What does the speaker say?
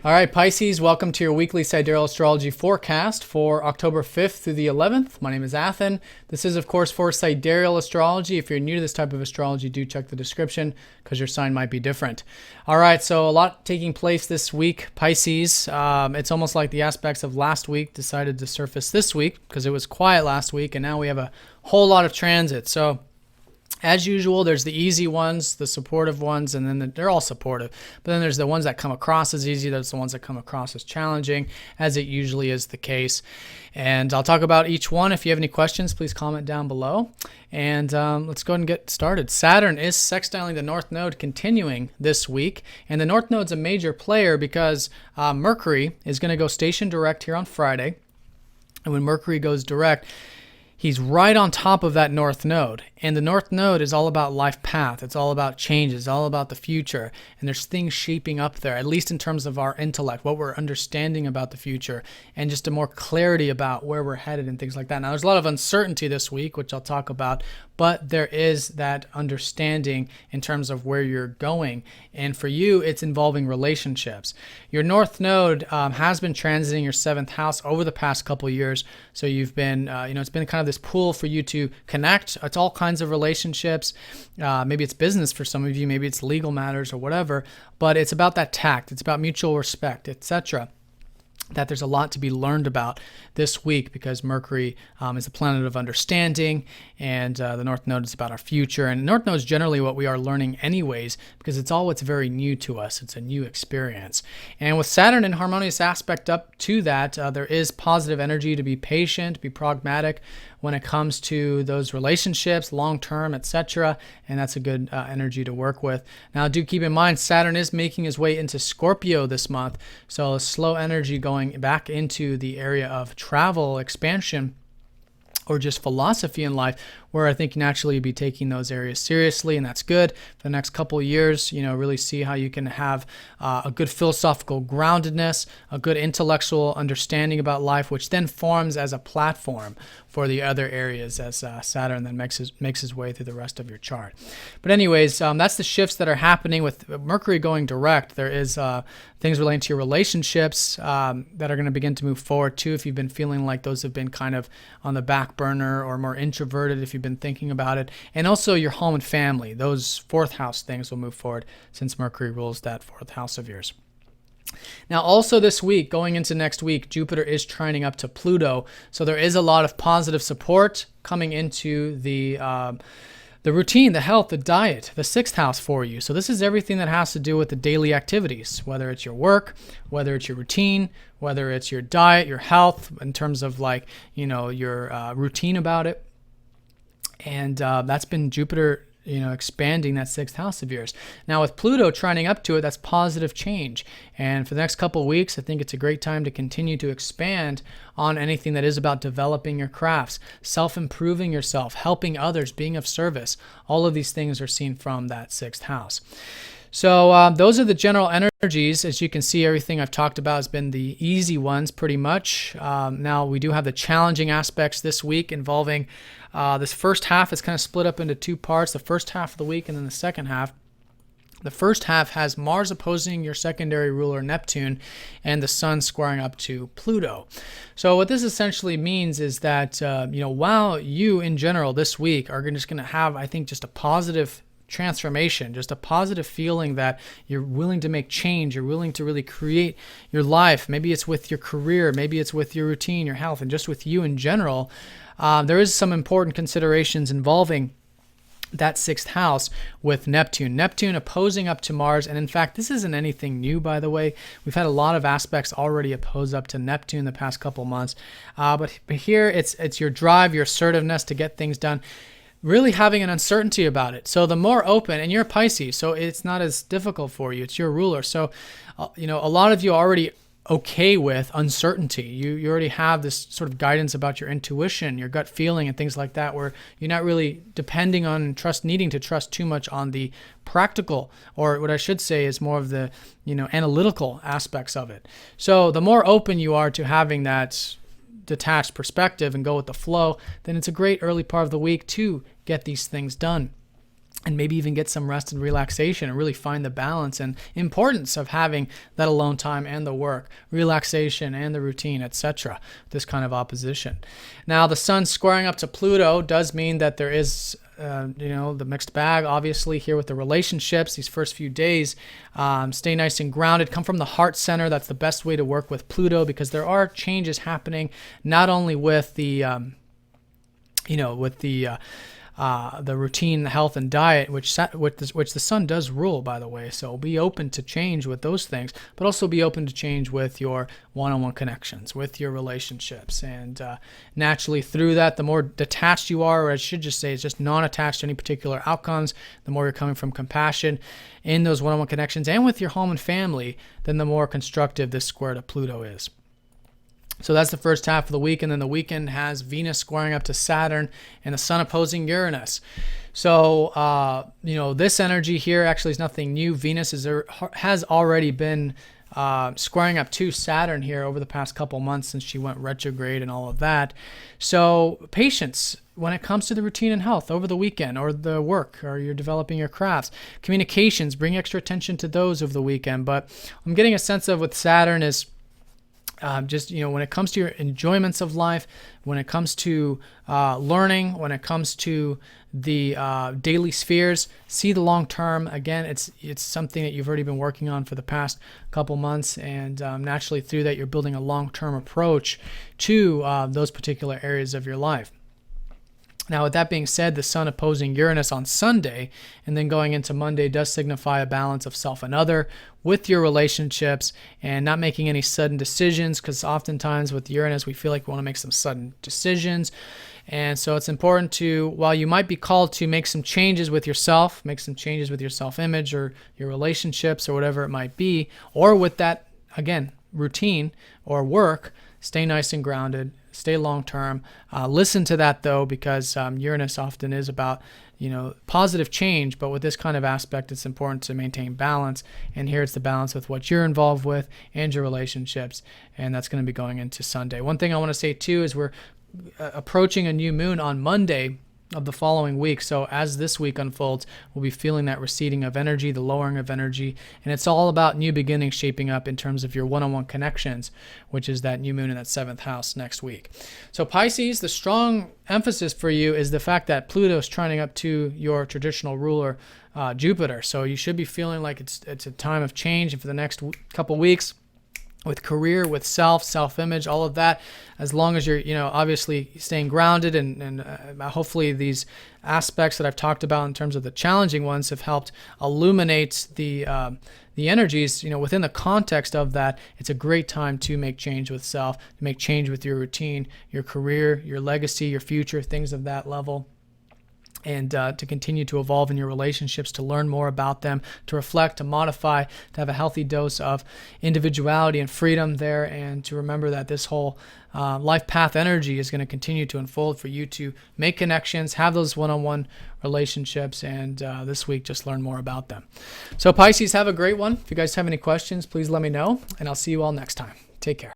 All right, Pisces, welcome to your weekly Sidereal astrology forecast for October 5th through the 11th. My name is Athen. This is, of course, for Sidereal astrology. If you're new to this type of astrology, do check the description because your sign might be different. All right, so a lot taking place this week, Pisces. It's almost like the aspects of last week decided to surface this week because it was quiet last week, and now we have a whole lot of transit. So as usual, there's the easy ones, the supportive ones, and then they're all supportive. But then there's the ones that come across as easy, there's the ones that come across as challenging, as it usually is the case. And I'll talk about each one. If you have any questions, please comment down below. And let's go ahead and get started. Saturn is sextiling the North Node continuing this week. And the North Node's a major player because Mercury is going to go station direct here on Friday. And when Mercury goes direct, he's right on top of that North Node. And the North Node is all about life path. It's all about change. It's all about the future. And there's things shaping up there, at least in terms of our intellect, what we're understanding about the future, and just a more clarity about where we're headed and things like that. Now, there's a lot of uncertainty this week, which I'll talk about, but there is that understanding in terms of where you're going. And for you, it's involving relationships. Your North Node has been transiting your 7th house over the past couple of years. So you've been, it's been kind of this pool for you to connect. It's all kinds of relationships. Maybe it's business for some of you, maybe it's legal matters or whatever, but it's about that tact. It's about mutual respect, etc. That there's a lot to be learned about this week because Mercury is a planet of understanding, and the North Node is about our future. And North Node is generally what we are learning anyways because it's all what's very new to us. It's a new experience. And with Saturn in harmonious aspect up to that, there is positive energy to be patient, be pragmatic when it comes to those relationships, long-term, etc. And that's a good energy to work with. Now, do keep in mind, Saturn is making his way into Scorpio this month. So a slow energy going back into the area of travel, expansion, or just philosophy in life, where I think naturally you'd be taking those areas seriously, and that's good for the next couple of years. Really see how you can have a good philosophical groundedness, a good intellectual understanding about life, which then forms as a platform for the other areas as Saturn then makes his way through the rest of your chart. But anyways, that's the shifts that are happening with Mercury going direct. There is things relating to your relationships that are going to begin to move forward too, if you've been feeling like those have been kind of on the back burner or more introverted, if you've been thinking about it. And also your home and family. Those 4th house things will move forward since Mercury rules that 4th house of yours. Now, also this week, going into next week, Jupiter is trining up to Pluto. So there is a lot of positive support coming into the routine, the health, the diet, the 6th house for you. So this is everything that has to do with the daily activities, whether it's your work, whether it's your routine, whether it's your diet, your health, in terms of your routine about it. And that's been Jupiter expanding that 6th house of yours. Now with Pluto trining up to it, that's positive change. And for the next couple of weeks, I think it's a great time to continue to expand on anything that is about developing your crafts, self-improving yourself, helping others, being of service. All of these things are seen from that 6th house. So those are the general energies. As you can see, everything I've talked about has been the easy ones pretty much. Now we do have the challenging aspects this week involving this first half is kind of split up into 2 parts, the first half of the week and then the second half. The first half has Mars opposing your secondary ruler Neptune and the Sun squaring up to Pluto. So what this essentially means is that, while you in general this week are just going to have, I think, just a positive transformation, just a positive feeling that you're willing to make change, you're willing to really create your life. Maybe it's with your career, maybe it's with your routine, your health, and just with you in general. There is some important considerations involving that 6th house with Neptune. Neptune opposing up to Mars, and in fact, this isn't anything new, by the way. We've had a lot of aspects already opposed up to Neptune the past couple months. But here, it's your drive, your assertiveness to get things done, really having an uncertainty about it. So the more open, and you're a Pisces, so it's not as difficult for you. It's your ruler. So, a lot of you are already okay with uncertainty. You already have this sort of guidance about your intuition, your gut feeling, and things like that, where you're not really depending on needing to trust too much on the practical, or what I should say is more of the, analytical aspects of it. So the more open you are to having that detached perspective and go with the flow, then it's a great early part of the week to get these things done. and maybe even get some rest and relaxation and really find the balance and importance of having that alone time and the work, relaxation and the routine, etc. This kind of opposition. Now, the sun squaring up to Pluto does mean that there is the mixed bag, obviously, here with the relationships. These first few days, stay nice and grounded. Come from the heart center. That's the best way to work with Pluto, because there are changes happening, not only with the routine, health, and diet, which the sun does rule, by the way. So be open to change with those things, but also be open to change with your one-on-one connections, with your relationships. And naturally through that, the more detached you are, or I should just say it's just non-attached to any particular outcomes, the more you're coming from compassion in those one-on-one connections and with your home and family, then the more constructive this square to Pluto is. So that's the first half of the week, and then the weekend has Venus squaring up to Saturn and the Sun opposing Uranus. So, this energy here actually is nothing new. Venus has already been squaring up to Saturn here over the past couple months since she went retrograde and all of that. So patience when it comes to the routine and health over the weekend, or the work, or you're developing your crafts. Communications, bring extra attention to those over the weekend. But I'm getting a sense of with Saturn is when it comes to your enjoyments of life, when it comes to learning, when it comes to the daily spheres, see the long term. Again, it's something that you've already been working on for the past couple months, and naturally through that you're building a long-term approach to those particular areas of your life. Now, with that being said, the Sun opposing Uranus on Sunday and then going into Monday does signify a balance of self and other with your relationships, and not making any sudden decisions, because oftentimes with Uranus, we feel like we want to make some sudden decisions. And so it's important to, while you might be called to make some changes with yourself, make some changes with your self-image or your relationships or whatever it might be, or with that, again, routine or work, stay nice and grounded. Stay long-term. Listen to that, though, because Uranus often is about, positive change. But with this kind of aspect, it's important to maintain balance. And here it's the balance with what you're involved with and your relationships. And that's going to be going into Sunday. One thing I want to say, too, is we're approaching a new moon on Monday of the following week. So as this week unfolds, we'll be feeling that receding of energy, the lowering of energy, and it's all about new beginnings shaping up in terms of your one-on-one connections, which is that new moon in that 7th house next week. So Pisces, the strong emphasis for you is the fact that Pluto is trining up to your traditional ruler, Jupiter. So you should be feeling like it's a time of change, and for the next couple weeks, with career, with self-image, all of that, as long as you're, obviously staying grounded and hopefully these aspects that I've talked about in terms of the challenging ones have helped illuminate the energies, within the context of that. It's a great time to make change with self, to make change with your routine, your career, your legacy, your future, things of that level. And to continue to evolve in your relationships, to learn more about them, to reflect, to modify, to have a healthy dose of individuality and freedom there, and to remember that this whole life path energy is going to continue to unfold for you to make connections, have those one-on-one relationships, and this week just learn more about them. So Pisces, have a great one. If you guys have any questions, please let me know, and I'll see you all next time. Take care.